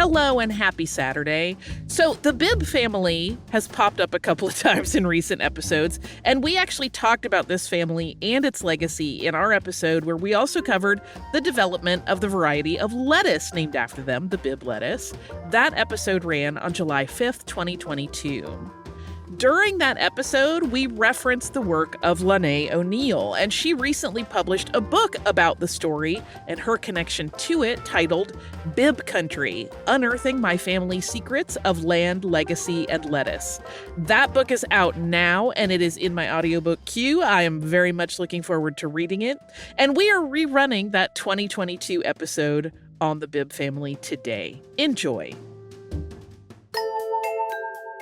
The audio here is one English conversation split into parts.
Hello and happy Saturday. So the Bibb family has popped up a couple of times in recent episodes, and we actually talked about this family and its legacy in our episode where we also covered the development of the variety of lettuce named after them, the Bibb lettuce. That episode ran on July 5th, 2022. During that episode, we referenced the work of Lanae O'Neill, and she recently published a book about the story and her connection to it titled Bibb Country: Unearthing My Family's Secrets of Land, Legacy, and Lettuce. That book is out now, and it is in my audiobook queue. I am very much looking forward to reading it, and we are rerunning that 2022 episode on the Bibb family today. Enjoy.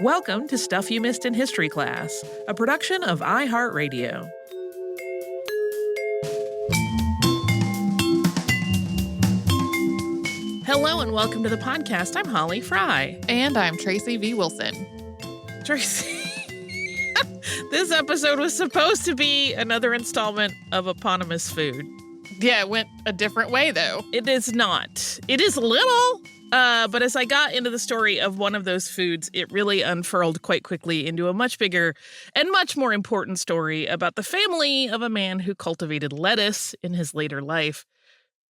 Welcome to Stuff You Missed in History Class, a production of iHeartRadio. Hello and welcome to the podcast. I'm Holly Fry. And I'm Tracy V. Wilson. Tracy, this episode was supposed to be another installment of eponymous food. Yeah, it went a different way, though. It is not. It is a little. But as I got into the story of one of those foods, it really unfurled quite quickly into a much bigger and much more important story about the family of a man who cultivated lettuce in his later life.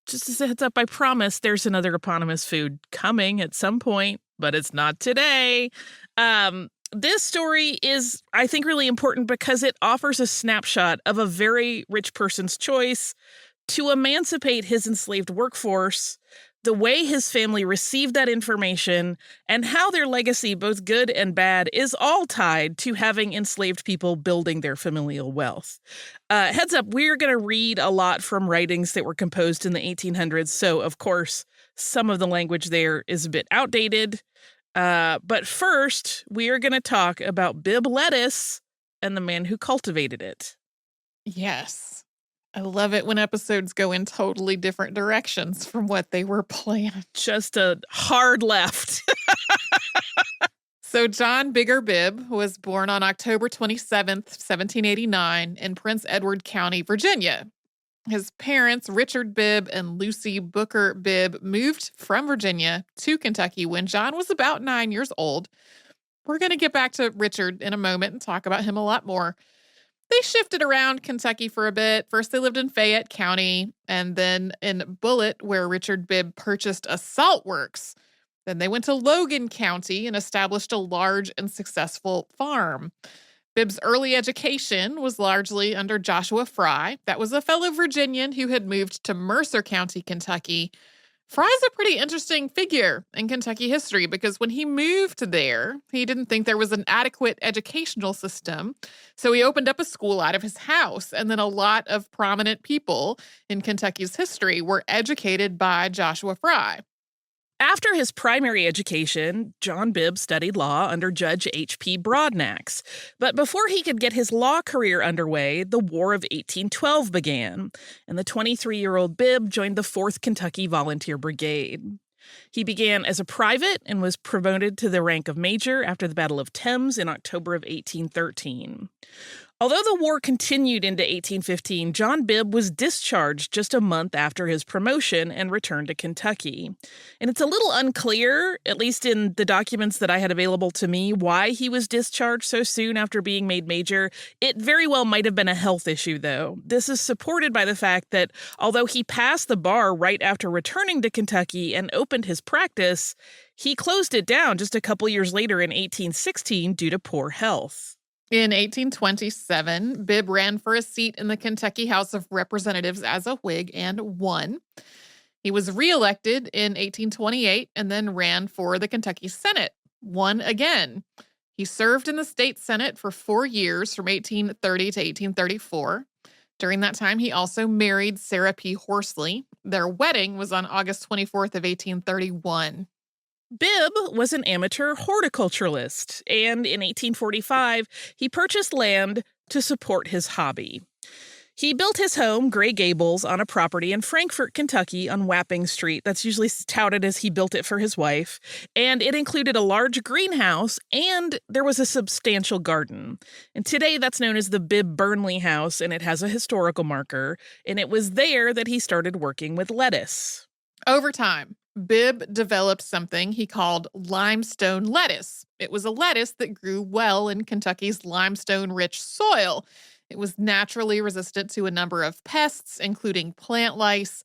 Just as a heads up, I promise there's another eponymous food coming at some point, but it's not today. This story is, I think, really important because it offers a snapshot of a very rich person's choice to emancipate his enslaved workforce, the way his family received that information, and how their legacy, both good and bad, is all tied to having enslaved people building their familial wealth. Heads up, we're going to read a lot from writings that were composed in the 1800s, so of course, some of the language there is a bit outdated. But first, we are going to talk about Bibb lettuce and the man who cultivated it. Yes. I love it when episodes go in totally different directions from what they were planned. Just a hard left. So John Bibb was born on October 27th, 1789 in Prince Edward County, Virginia. His parents, Richard Bibb and Lucy Booker Bibb, moved from Virginia to Kentucky when John was about 9 years old. We're going to get back to Richard in a moment and talk about him a lot more. They shifted around Kentucky for a bit. First, they lived in Fayette County, and then in Bullitt, where Richard Bibb purchased a salt works. Then they went to Logan County and established a large and successful farm. Bibb's early education was largely under Joshua Fry. That was a fellow Virginian who had moved to Mercer County, Kentucky. Fry's a pretty interesting figure in Kentucky history because when he moved there, he didn't think there was an adequate educational system. So he opened up a school out of his house. And then a lot of prominent people in Kentucky's history were educated by Joshua Fry. After his primary education, John Bibb studied law under Judge H.P. Broadnax. But before he could get his law career underway, the War of 1812 began, and the 23-year-old Bibb joined the 4th Kentucky Volunteer Brigade. He began as a private and was promoted to the rank of major after the Battle of Thames in October of 1813. Although the war continued into 1815, John Bibb was discharged just a month after his promotion and returned to Kentucky. And it's a little unclear, at least in the documents that I had available to me, why he was discharged so soon after being made major. It very well might have been a health issue, though. This is supported by the fact that although he passed the bar right after returning to Kentucky and opened his practice, he closed it down just a couple years later in 1816 due to poor health. In 1827, Bibb ran for a seat in the Kentucky House of Representatives as a Whig and won. He was reelected in 1828 and then ran for the Kentucky Senate, won again. He served in the state Senate for 4 years from 1830 to 1834. During that time, he also married Sarah P. Horsley. Their wedding was on August 24th of 1831. Bibb was an amateur horticulturalist, and in 1845, he purchased land to support his hobby. He built his home, Gray Gables, on a property in Frankfort, Kentucky on Wapping Street. That's usually touted as he built it for his wife. And it included a large greenhouse, and there was a substantial garden. And today that's known as the Bibb Burnley House, and it has a historical marker. And it was there that he started working with lettuce. Over time, Bibb developed something he called limestone lettuce. It was a lettuce that grew well in Kentucky's limestone-rich soil. It was naturally resistant to a number of pests, including plant lice.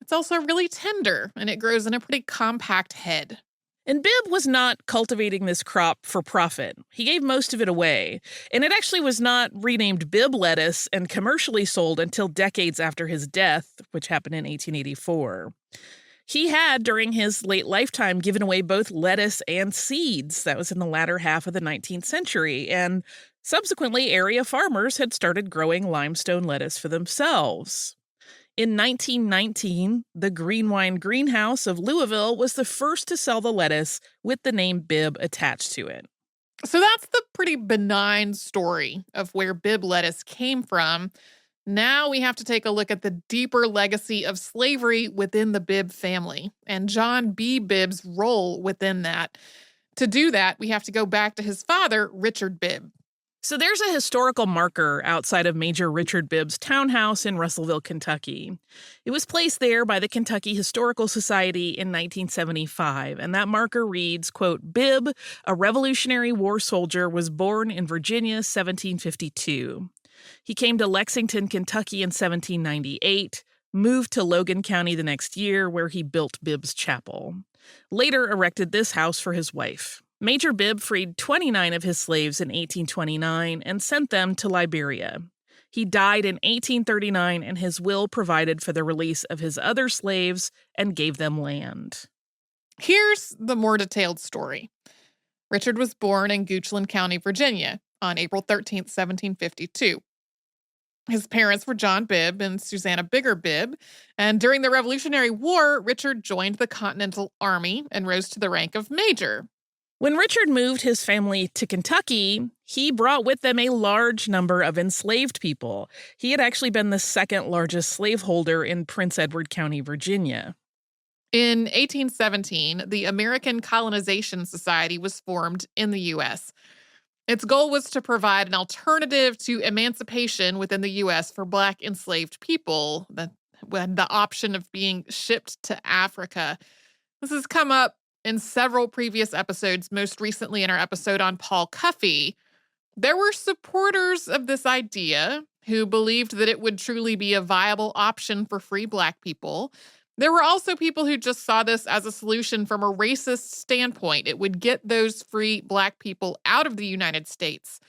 It's also really tender, and it grows in a pretty compact head. And Bibb was not cultivating this crop for profit. He gave most of it away. And it actually was not renamed Bibb lettuce and commercially sold until decades after his death, which happened in 1884. He had, during his late lifetime, given away both lettuce and seeds. That was in the latter half of the 19th century. And subsequently, area farmers had started growing limestone lettuce for themselves. In 1919, the Green Wine Greenhouse of Louisville was the first to sell the lettuce with the name Bibb attached to it. So that's the pretty benign story of where Bibb lettuce came from. Now we have to take a look at the deeper legacy of slavery within the Bibb family and John B. Bibb's role within that. To do that, we have to go back to his father, Richard Bibb. So there's a historical marker outside of Major Richard Bibb's townhouse in Russellville, Kentucky. It was placed there by the Kentucky Historical Society in 1975, and that marker reads, quote, Bibb, a Revolutionary War soldier, was born in Virginia, 1752. He came to Lexington, Kentucky in 1798, moved to Logan County the next year, where he built Bibb's Chapel. Later erected this house for his wife. Major Bibb freed 29 of his slaves in 1829 and sent them to Liberia. He died in 1839, and his will provided for the release of his other slaves and gave them land. Here's the more detailed story. Richard was born in Goochland County, Virginia, on April 13th, 1752. His parents were John Bibb and Susanna Bigger Bibb, and during the Revolutionary War, Richard joined the Continental Army and rose to the rank of major. When Richard moved his family to Kentucky, he brought with them a large number of enslaved people. He had actually been the second largest slaveholder in Prince Edward County, Virginia. In 1817, the American Colonization Society was formed in the U.S. Its goal was to provide an alternative to emancipation within the U.S. for Black enslaved people that had the option of being shipped to Africa. This has come up in several previous episodes, most recently in our episode on Paul Cuffey. There were supporters of this idea who believed that it would truly be a viable option for free Black people. There were also people who just saw this as a solution from a racist standpoint. It would get those free Black people out of the United States.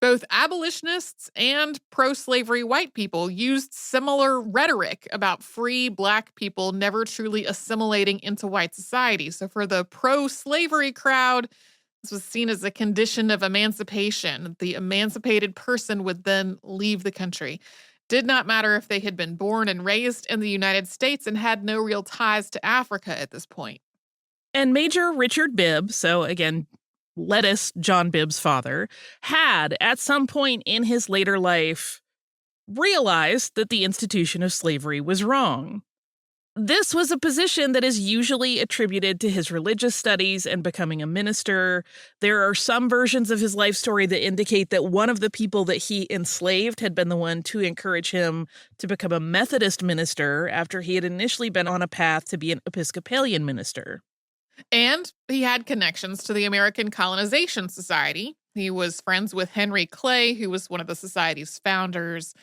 Both abolitionists and pro-slavery white people used similar rhetoric about free Black people never truly assimilating into white society. So for the pro-slavery crowd, this was seen as a condition of emancipation. The emancipated person would then leave the country. Did not matter if they had been born and raised in the United States and had no real ties to Africa at this point. And Major Richard Bibb, so again, Lettuce, John Bibb's father, had at some point in his later life realized that the institution of slavery was wrong. This was a position that is usually attributed to his religious studies and becoming a minister. There are some versions of his life story that indicate that one of the people that he enslaved had been the one to encourage him to become a Methodist minister after he had initially been on a path to be an Episcopalian minister. And he had connections to the American Colonization Society. He was friends with Henry Clay, who was one of the society's founders.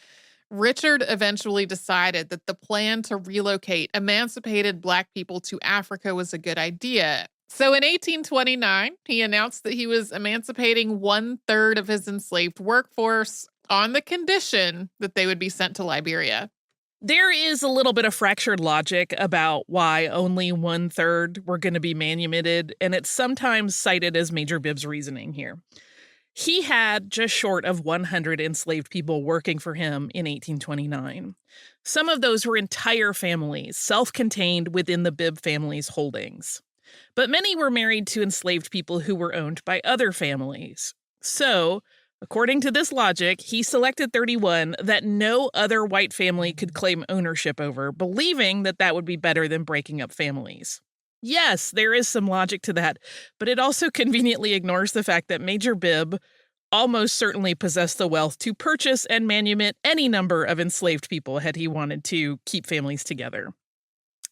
Richard eventually decided that the plan to relocate emancipated Black people to Africa was a good idea. So in 1829, he announced that he was emancipating 1/3 of his enslaved workforce on the condition that they would be sent to Liberia. There is a little bit of fractured logic about why only 1/3 were going to be manumitted, and it's sometimes cited as Major Bibb's reasoning here. He had just short of 100 enslaved people working for him in 1829. Some of those were entire families, self-contained within the Bibb family's holdings. But many were married to enslaved people who were owned by other families. So, according to this logic, he selected 31 that no other white family could claim ownership over, believing that that would be better than breaking up families. Yes, there is some logic to that, but it also conveniently ignores the fact that Major Bibb almost certainly possessed the wealth to purchase and manumit any number of enslaved people had he wanted to keep families together.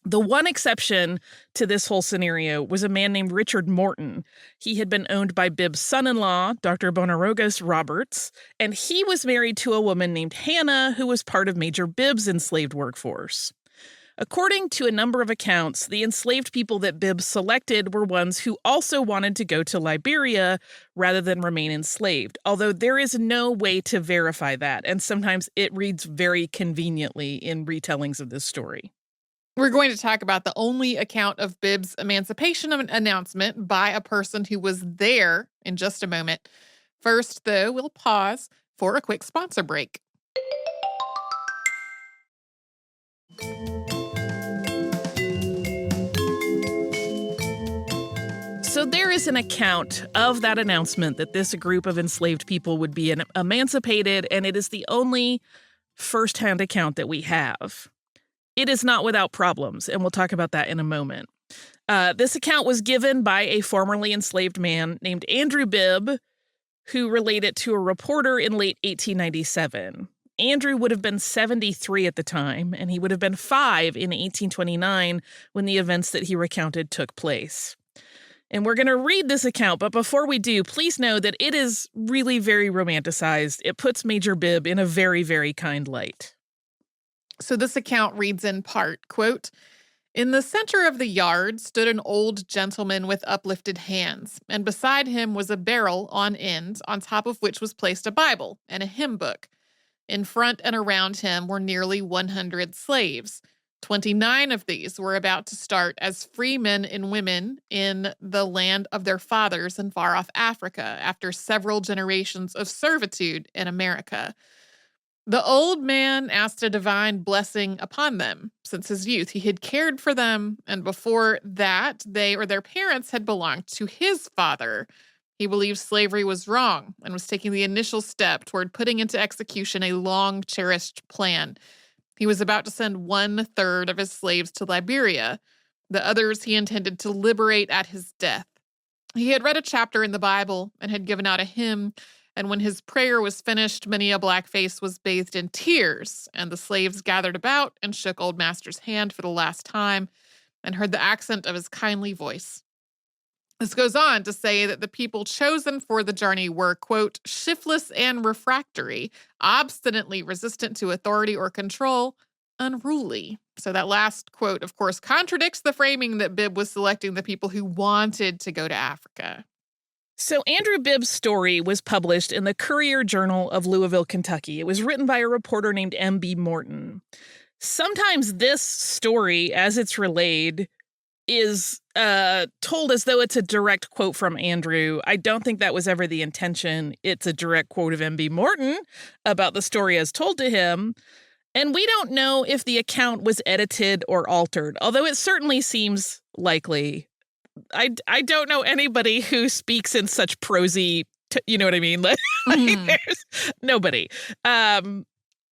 The one exception to this whole scenario was a man named Richard Morton. He had been owned by Bibb's son-in-law, Dr. Bonarogas Roberts, and he was married to a woman named Hannah, who was part of Major Bibb's enslaved workforce. According to a number of accounts, the enslaved people that Bibb selected were ones who also wanted to go to Liberia rather than remain enslaved, although there is no way to verify that, and sometimes it reads very conveniently in retellings of this story. We're going to talk about the only account of Bibb's emancipation announcement by a person who was there in just a moment. First, though, we'll pause for a quick sponsor break. So there is an account of that announcement that this group of enslaved people would be emancipated, and it is the only firsthand account that we have. It is not without problems, and we'll talk about that in a moment. This account was given by a formerly enslaved man named Andrew Bibb, who relayed it to a reporter in late 1897. Andrew would have been 73 at the time, and he would have been 5 in 1829 when the events that he recounted took place. And we're going to read this account, but before we do, please know that it is really very romanticized. It puts Major Bibb in a very, very kind light. So this account reads in part, quote, "In the center of the yard stood an old gentleman with uplifted hands, and beside him was a barrel on end, on top of which was placed a Bible and a hymn book. In front and around him were nearly 100 slaves. 29 of these were about to start as free men and women in the land of their fathers in far-off Africa after several generations of servitude in America. The old man asked a divine blessing upon them. Since his youth, he had cared for them, and before that, they or their parents had belonged to his father. He believed slavery was wrong and was taking the initial step toward putting into execution a long-cherished plan. He was about to send 1/3 of his slaves to Liberia. The others he intended to liberate at his death. He had read a chapter in the Bible and had given out a hymn, and when his prayer was finished, many a black face was bathed in tears, and the slaves gathered about and shook old master's hand for the last time and heard the accent of his kindly voice." This goes on to say that the people chosen for the journey were, quote, "shiftless and refractory, obstinately resistant to authority or control, unruly." So that last quote, of course, contradicts the framing that Bibb was selecting the people who wanted to go to Africa. So Andrew Bibb's story was published in the Courier-Journal of Louisville, Kentucky. It was written by a reporter named M.B. Morton. Sometimes this story, as it's relayed, is told as though it's a direct quote from Andrew. I don't think that was ever the intention. It's a direct quote of M.B. Morton about the story as told to him. And we don't know if the account was edited or altered, although it certainly seems likely. I don't know anybody who speaks in such prosy, you know what I mean? Like, there's nobody.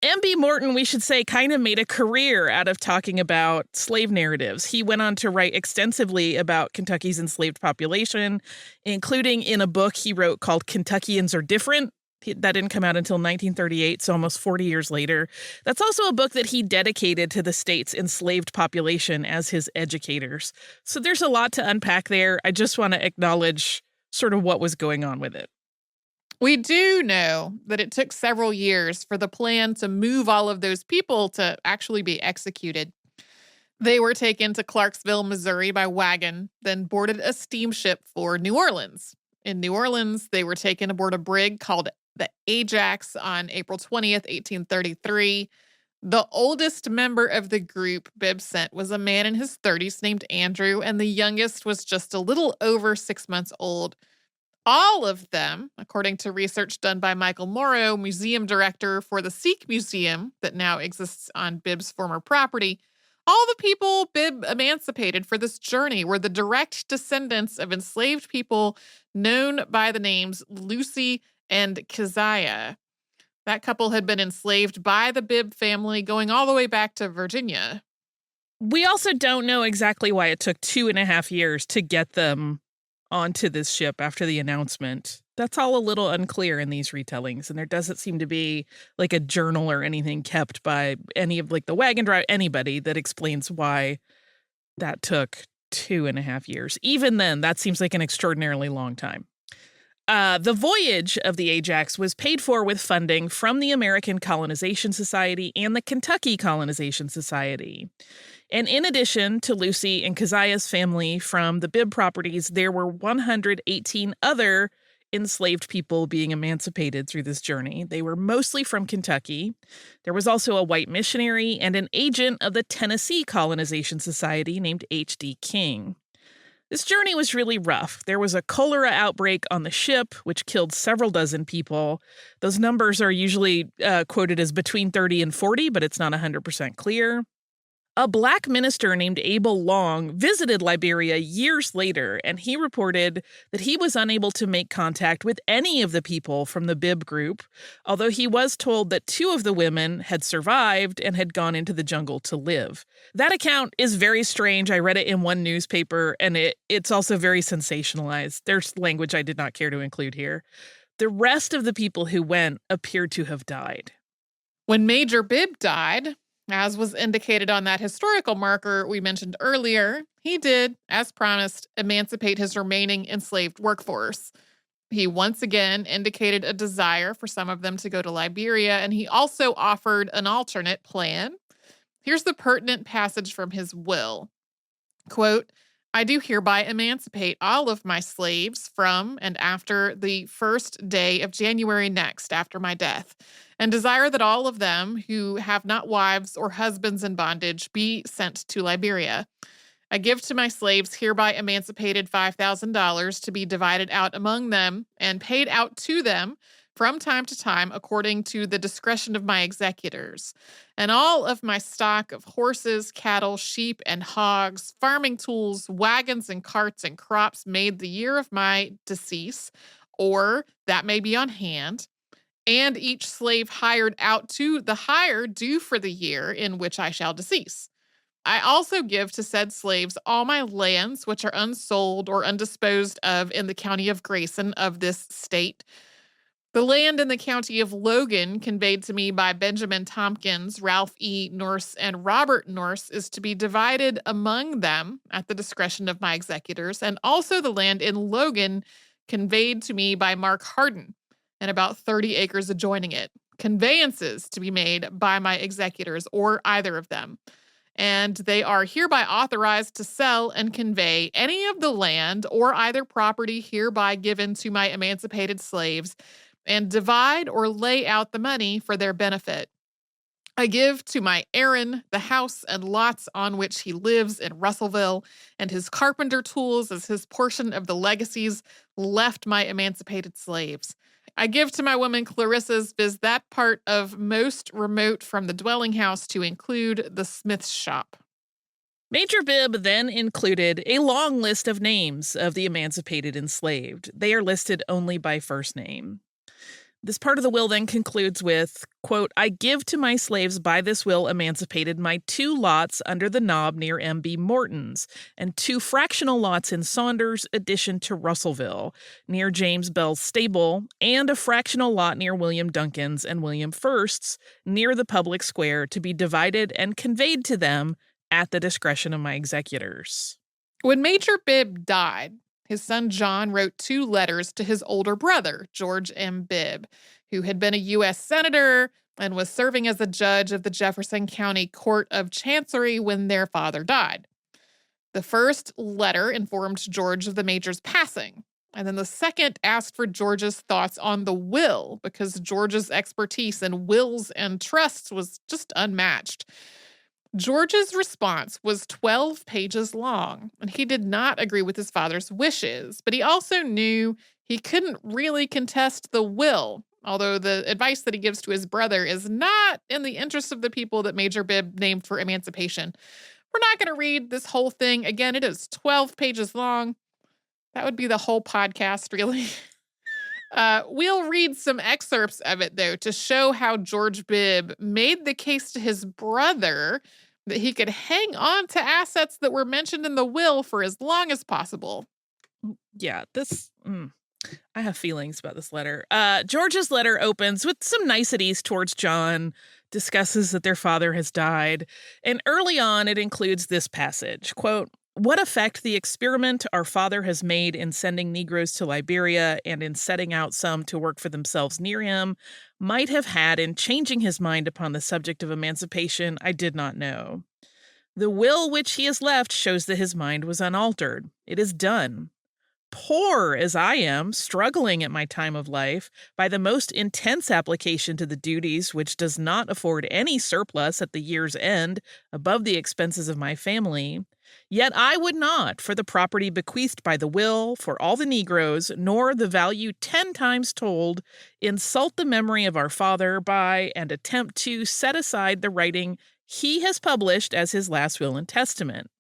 M.B. Morton, we should say, kind of made a career out of talking about slave narratives. He went on to write extensively about Kentucky's enslaved population, including in a book he wrote called Kentuckians Are Different. That didn't come out until 1938, so almost 40 years later. That's also a book that he dedicated to the state's enslaved population as his educators. So there's a lot to unpack there. I just want to acknowledge sort of what was going on with it. We do know that it took several years for the plan to move all of those people to actually be executed. They were taken to Clarksville, Missouri by wagon, then boarded a steamship for New Orleans. In New Orleans, they were taken aboard a brig called the Ajax on April 20th, 1833. The oldest member of the group Bibb sent was a man in his 30s named Andrew, and the youngest was just a little over 6 months old. All of them, according to research done by Michael Morrow, museum director for the Sikh Museum that now exists on Bibb's former property, all the people Bibb emancipated for this journey were the direct descendants of enslaved people known by the names Lucy and Keziah. That couple had been enslaved by the Bibb family going all the way back to Virginia. We also don't know exactly why it took 2.5 years to get them onto this ship after the announcement. That's all a little unclear in these retellings, and there doesn't seem to be like a journal or anything kept by any of like the wagon driver, anybody that explains why That took 2.5 years. Even then, that seems like an extraordinarily long time. The voyage of the Ajax was paid for with funding from the American Colonization Society and the Kentucky Colonization Society. And in addition to Lucy and Keziah's family from the Bibb properties, there were 118 other enslaved people being emancipated through this journey. They were mostly from Kentucky. There was also a white missionary and an agent of the Tennessee Colonization Society named H.D. King. This journey was really rough. There was a cholera outbreak on the ship, which killed several dozen people. Those numbers are usually quoted as between 30 and 40, but it's not 100% clear. A black minister named Abel Long visited Liberia years later, and he reported that he was unable to make contact with any of the people from the Bibb group, although he was told that 2 of the women had survived and had gone into the jungle to live. That account is very strange. I read it in one newspaper, and it's also very sensationalized. There's language I did not care to include here. The rest of the people who went appeared to have died. When Major Bibb died, as was indicated on that historical marker we mentioned earlier, he did, as promised, emancipate his remaining enslaved workforce. He once again indicated a desire for some of them to go to Liberia, and he also offered an alternate plan. Here's the pertinent passage from his will. Quote, I do hereby emancipate all of my slaves from and after the 1st day of January next after my death, and desire that all of them who have not wives or husbands in bondage be sent to Liberia. I give to my slaves hereby emancipated $5,000 to be divided out among them and paid out to them from time to time according to the discretion of my executors. And all of my stock of horses, cattle, sheep, and hogs, farming tools, wagons, and carts, and crops made the year of my decease, or that may be on hand, and each slave hired out to the hire due for the year in which I shall decease. I also give to said slaves all my lands which are unsold or undisposed of in the county of Grayson of this state. The land in the county of Logan conveyed to me by Benjamin Tompkins, Ralph E. Norse, and Robert Norse is to be divided among them at the discretion of my executors, and also the land in Logan conveyed to me by Mark Harden, and about 30 acres adjoining it. Conveyances to be made by my executors or either of them. And they are hereby authorized to sell and convey any of the land or either property hereby given to my emancipated slaves and divide or lay out the money for their benefit. I give to my Aaron the house and lots on which he lives in Russellville, and his carpenter tools as his portion of the legacies left my emancipated slaves. I give to my woman Clarissa's viz. That part of most remote from the dwelling house to include the smith's shop. Major Bibb then included a long list of names of the emancipated enslaved. They are listed only by first name. This part of the will then concludes with, quote, I give to my slaves by this will emancipated my 2 lots under the knob near M.B. Morton's and 2 fractional lots in Saunders addition to Russellville near James Bell's stable and a fractional lot near William Duncan's and William First's near the public square to be divided and conveyed to them at the discretion of my executors. When Major Bibb died, his son John wrote 2 letters to his older brother, George M. Bibb, who had been a U.S. Senator and was serving as a judge of the Jefferson County Court of Chancery when their father died. The first letter informed George of the Major's passing, and then the second asked for George's thoughts on the will, because George's expertise in wills and trusts was just unmatched. George's response was 12 pages long, and he did not agree with his father's wishes, but he also knew he couldn't really contest the will, although the advice that he gives to his brother is not in the interest of the people that Major Bibb named for emancipation. We're not going to read this whole thing. Again, it is 12 pages long. That would be the whole podcast, really. We'll read some excerpts of it, though, to show how George Bibb made the case to his brother that he could hang on to assets that were mentioned in the will for as long as possible. Yeah, I have feelings about this letter. George's letter opens with some niceties towards John, discusses that their father has died. And early on, it includes this passage, quote, "What effect the experiment our father has made in sending Negroes to Liberia and in setting out some to work for themselves near him might have had in changing his mind upon the subject of emancipation, I did not know. The will which he has left shows that his mind was unaltered. It is done. Poor as I am, struggling at my time of life by the most intense application to the duties which does not afford any surplus at the year's end above the expenses of my family, yet I would not, for the property bequeathed by the will, for all the Negroes, nor the value 10 times told, insult the memory of our father by and attempt to set aside the writing he has published as his last will and testament.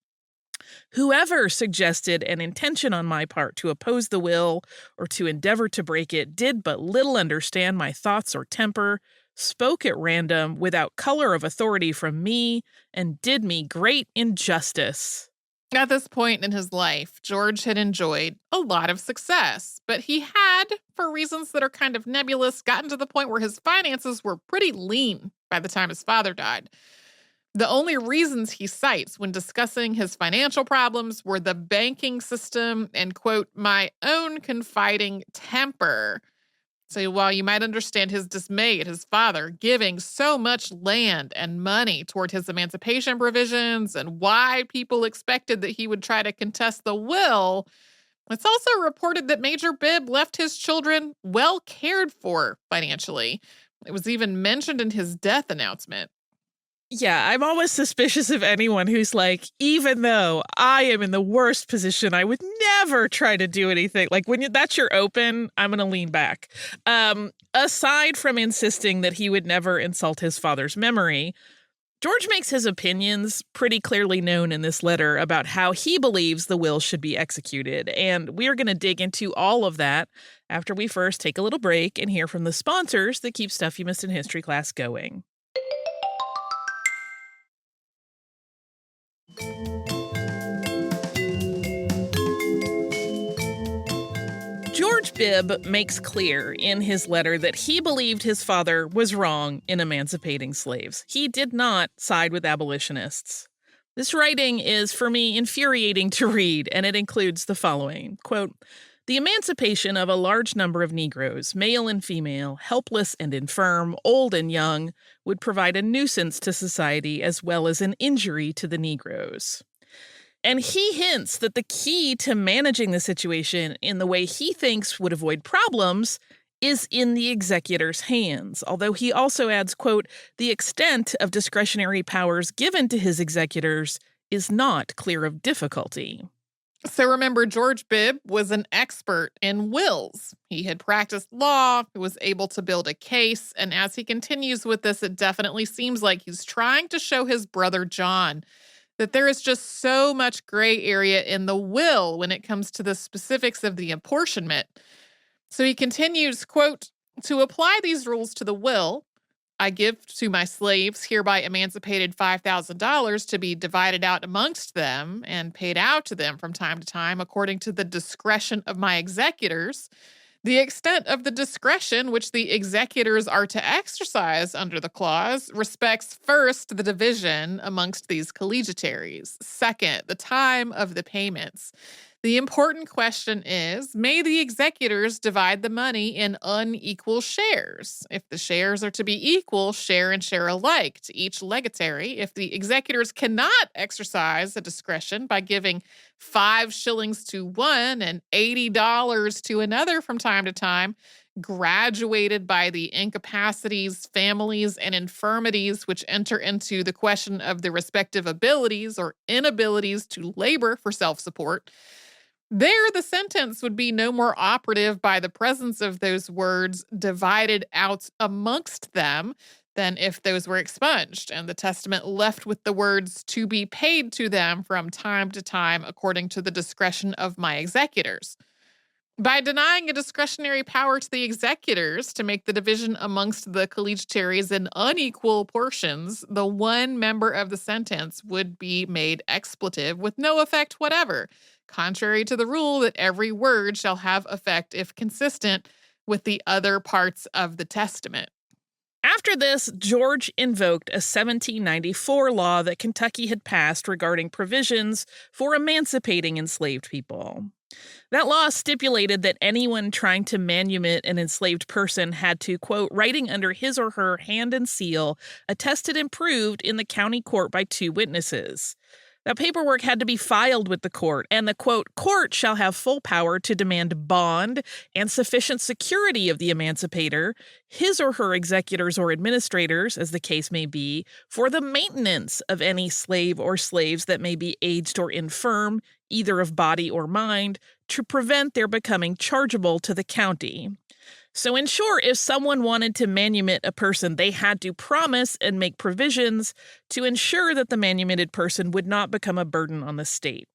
Whoever suggested an intention on my part to oppose the will or to endeavor to break it did but little understand my thoughts or temper, spoke at random without color of authority from me, and did me great injustice." At this point in his life, George had enjoyed a lot of success, but he had, for reasons that are kind of nebulous, gotten to the point where his finances were pretty lean by the time his father died. The only reasons he cites when discussing his financial problems were the banking system and, quote, "my own confiding temper." So while you might understand his dismay at his father giving so much land and money toward his emancipation provisions and why people expected that he would try to contest the will, it's also reported that Major Bibb left his children well cared for financially. It was even mentioned in his death announcement. Yeah, I'm always suspicious of anyone who's like, even though I am in the worst position, I would never try to do anything. Like that's your open, I'm going to lean back. Aside from insisting that he would never insult his father's memory, George makes his opinions pretty clearly known in this letter about how he believes the will should be executed. And we are going to dig into all of that after we first take a little break and hear from the sponsors that keep Stuff You Missed in History Class going. George Bibb makes clear in his letter that he believed his father was wrong in emancipating slaves. He did not side with abolitionists. This writing is, for me, infuriating to read, and it includes the following, quote, "The emancipation of a large number of Negroes, male and female, helpless and infirm, old and young, would provide a nuisance to society as well as an injury to the Negroes." And he hints that the key to managing the situation in the way he thinks would avoid problems is in the executor's hands, although he also adds, quote, "the extent of discretionary powers given to his executors is not clear of difficulty." So remember, George Bibb was an expert in wills. He had practiced law, he was able to build a case, and as he continues with this, it definitely seems like he's trying to show his brother John that there is just so much gray area in the will when it comes to the specifics of the apportionment. So he continues, quote, "To apply these rules to the will, I give to my slaves hereby emancipated $5,000 to be divided out amongst them and paid out to them from time to time according to the discretion of my executors. The extent of the discretion which the executors are to exercise under the clause respects first the division amongst these collegiataries, second, the time of the payments. The important question is, may the executors divide the money in unequal shares? If the shares are to be equal, share and share alike to each legatary. If the executors cannot exercise a discretion by giving 5 shillings to one and $80 to another from time to time, graduated by the incapacities, families, and infirmities which enter into the question of the respective abilities or inabilities to labor for self-support, there, the sentence would be no more operative by the presence of those words divided out amongst them than if those were expunged, and the testament left with the words to be paid to them from time to time according to the discretion of my executors. By denying a discretionary power to the executors to make the division amongst the collegiataries in unequal portions, the one member of the sentence would be made expletive with no effect whatever, contrary to the rule that every word shall have effect if consistent with the other parts of the testament. After this, George invoked a 1794 law that Kentucky had passed regarding provisions for emancipating enslaved people. That law stipulated that anyone trying to manumit an enslaved person had to, quote, writing under his or her hand and seal, attested and proved in the county court by 2 witnesses. That paperwork had to be filed with the court, and the, quote, court shall have full power to demand bond and sufficient security of the emancipator, his or her executors or administrators, as the case may be, for the maintenance of any slave or slaves that may be aged or infirm, either of body or mind, to prevent their becoming chargeable to the county. So in short, if someone wanted to manumit a person, they had to promise and make provisions to ensure that the manumitted person would not become a burden on the state.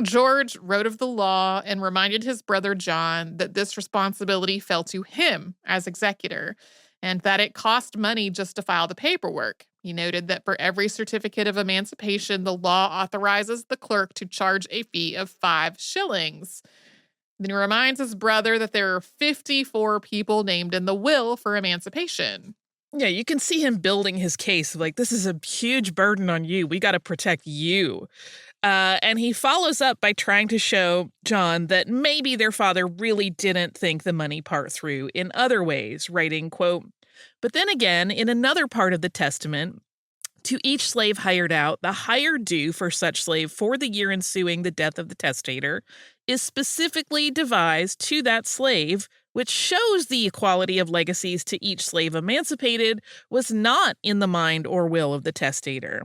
George wrote of the law and reminded his brother John that this responsibility fell to him as executor, and that it cost money just to file the paperwork. He noted that for every certificate of emancipation, the law authorizes the clerk to charge a fee of 5 shillings. Then he reminds his brother that there are 54 people named in the will for emancipation. Yeah, you can see him building his case like, this is a huge burden on you. We got to protect you. And he follows up by trying to show John that maybe their father really didn't think the money part through in other ways, writing, quote, but then again, in another part of the testament, to each slave hired out, the hire due for such slave for the year ensuing the death of the testator is specifically devised to that slave, which shows the equality of legacies to each slave emancipated was not in the mind or will of the testator.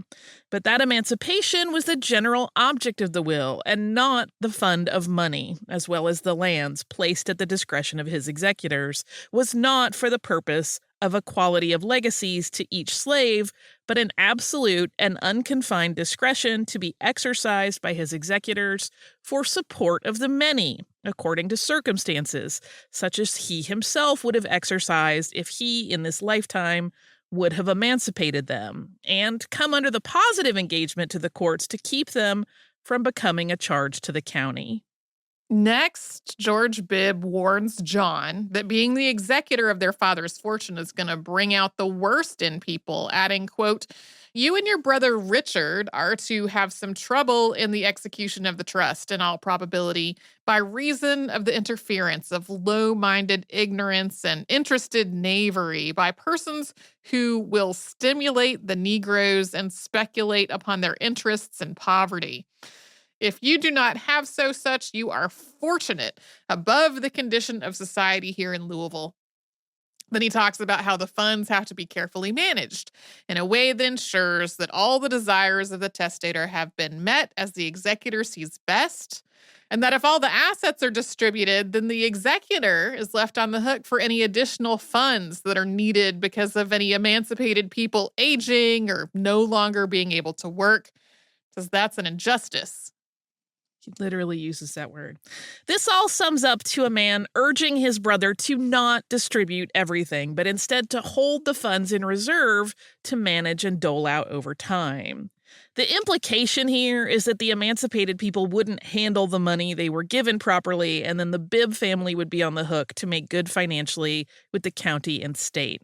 But that emancipation was the general object of the will and not the fund of money, as well as the lands placed at the discretion of his executors, was not for the purpose of equality of legacies to each slave, but an absolute and unconfined discretion to be exercised by his executors for support of the many, according to circumstances, such as he himself would have exercised if he, in this lifetime, would have emancipated them, and come under the positive engagement to the courts to keep them from becoming a charge to the county. Next, George Bibb warns John that being the executor of their father's fortune is going to bring out the worst in people, adding, quote, you and your brother Richard are to have some trouble in the execution of the trust, in all probability, by reason of the interference of low-minded ignorance and interested knavery by persons who will stimulate the Negroes and speculate upon their interests and poverty. If you do not have such, you are fortunate above the condition of society here in Louisville. Then he talks about how the funds have to be carefully managed in a way that ensures that all the desires of the testator have been met as the executor sees best, and that if all the assets are distributed, then the executor is left on the hook for any additional funds that are needed because of any emancipated people aging or no longer being able to work, because that's an injustice. He literally uses that word. This all sums up to a man urging his brother to not distribute everything, but instead to hold the funds in reserve to manage and dole out over time. The implication here is that the emancipated people wouldn't handle the money they were given properly, and then the Bibb family would be on the hook to make good financially with the county and state.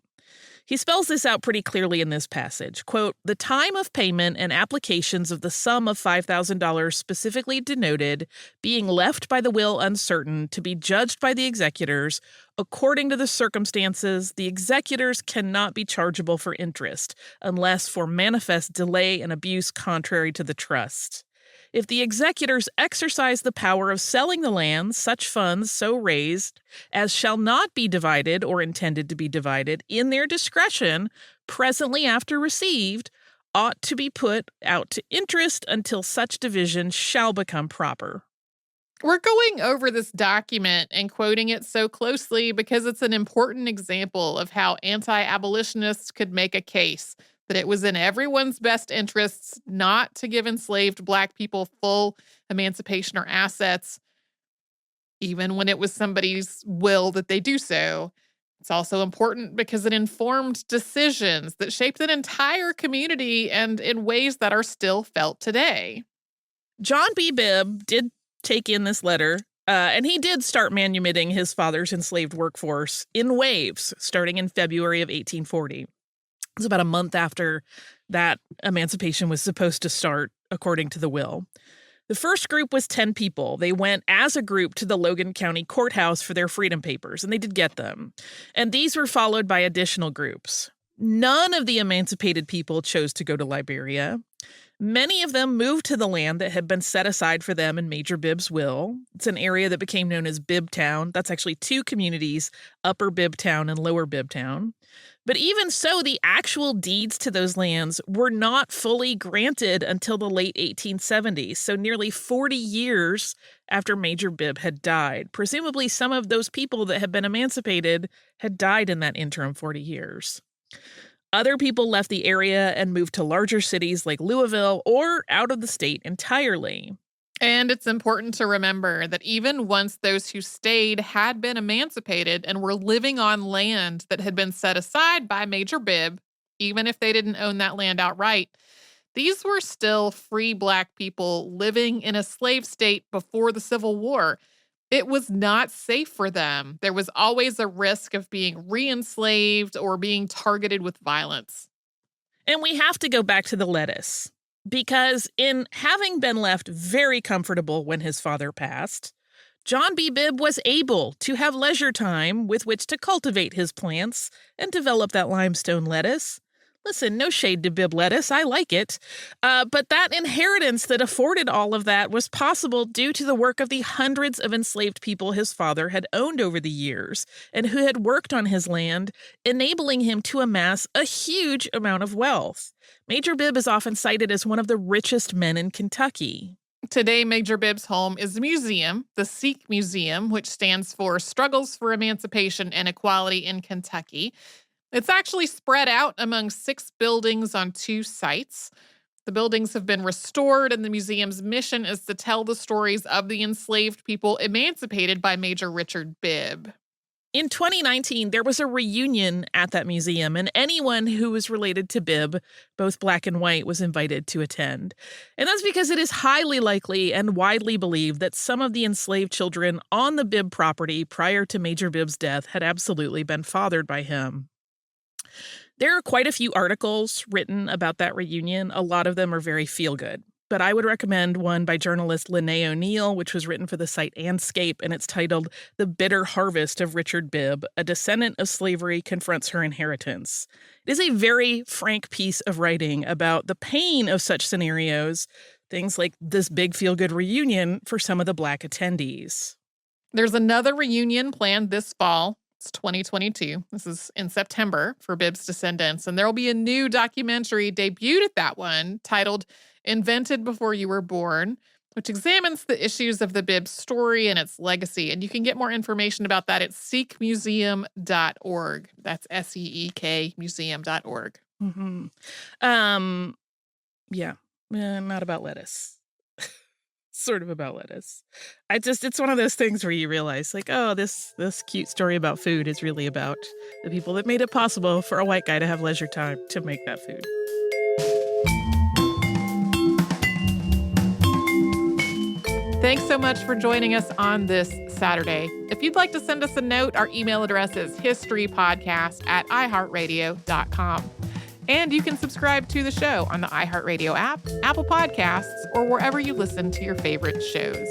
He spells this out pretty clearly in this passage. Quote, the time of payment and applications of the sum of $5,000 specifically denoted, being left by the will uncertain, to be judged by the executors, according to the circumstances, the executors cannot be chargeable for interest, unless for manifest delay and abuse contrary to the trust. If the executors exercise the power of selling the land, such funds so raised as shall not be divided or intended to be divided in their discretion, presently after received, ought to be put out to interest until such division shall become proper. We're going over this document and quoting it so closely because it's an important example of how anti-abolitionists could make a case that it was in everyone's best interests not to give enslaved Black people full emancipation or assets, even when it was somebody's will that they do so. It's also important because it informed decisions that shaped an entire community and in ways that are still felt today. John B. Bibb did take in this letter And he did start manumitting his father's enslaved workforce in waves, starting in February of 1840. It was about a month after that emancipation was supposed to start, according to the will. The first group was 10 people. They went as a group to the Logan County Courthouse for their freedom papers, and they did get them. And these were followed by additional groups. None of the emancipated people chose to go to Liberia. Many of them moved to the land that had been set aside for them in Major Bibb's will. It's an area that became known as Bibbtown. That's actually two communities, Upper Bibbtown and Lower Bibbtown. But even so, the actual deeds to those lands were not fully granted until the late 1870s, so nearly 40 years after Major Bibb had died. Presumably, some of those people that had been emancipated had died in that interim 40 years. Other people left the area and moved to larger cities like Louisville or out of the state entirely. And it's important to remember that even once those who stayed had been emancipated and were living on land that had been set aside by Major Bibb, even if they didn't own that land outright, these were still free Black people living in a slave state before the Civil War. It was not safe for them. There was always a risk of being re-enslaved or being targeted with violence. And we have to go back to the lettuce. Because in having been left very comfortable when his father passed, John B. Bibb was able to have leisure time with which to cultivate his plants and develop that limestone lettuce. Listen, no shade to Bibb lettuce. I like it. But that inheritance that afforded all of that was possible due to the work of the hundreds of enslaved people his father had owned over the years and who had worked on his land, enabling him to amass a huge amount of wealth. Major Bibb is often cited as one of the richest men in Kentucky. Today, Major Bibb's home is a museum, the Sikh Museum, which stands for Struggles for Emancipation and Equality in Kentucky. It's actually spread out among 6 buildings on 2 sites. The buildings have been restored, and the museum's mission is to tell the stories of the enslaved people emancipated by Major Richard Bibb. In 2019, there was a reunion at that museum, and anyone who was related to Bibb, both Black and white, was invited to attend. And that's because it is highly likely and widely believed that some of the enslaved children on the Bibb property prior to Major Bibb's death had absolutely been fathered by him. There are quite a few articles written about that reunion. A lot of them are very feel-good. But I would recommend one by journalist Lene O'Neill, which was written for the site Anscape, and it's titled The Bitter Harvest of Richard Bibb, A Descendant of Slavery Confronts Her Inheritance. It is a very frank piece of writing about the pain of such scenarios, things like this big feel-good reunion for some of the Black attendees. There's another reunion planned this fall. It's 2022. This is in September for Bibb's descendants, and there will be a new documentary debuted at that one titled Invented Before You Were Born, which examines the issues of the Bibb story and its legacy. And you can get more information about that at seekmuseum.org. That's SEEK museum.org. Mm-hmm. Not about lettuce. Sort of about lettuce. It's one of those things where you realize, like, oh, this cute story about food is really about the people that made it possible for a white guy to have leisure time to make that food. Thanks so much for joining us on this Saturday. If you'd like to send us a note, our email address is historypodcast@iheartradio.com. And you can subscribe to the show on the iHeartRadio app, Apple Podcasts, or wherever you listen to your favorite shows.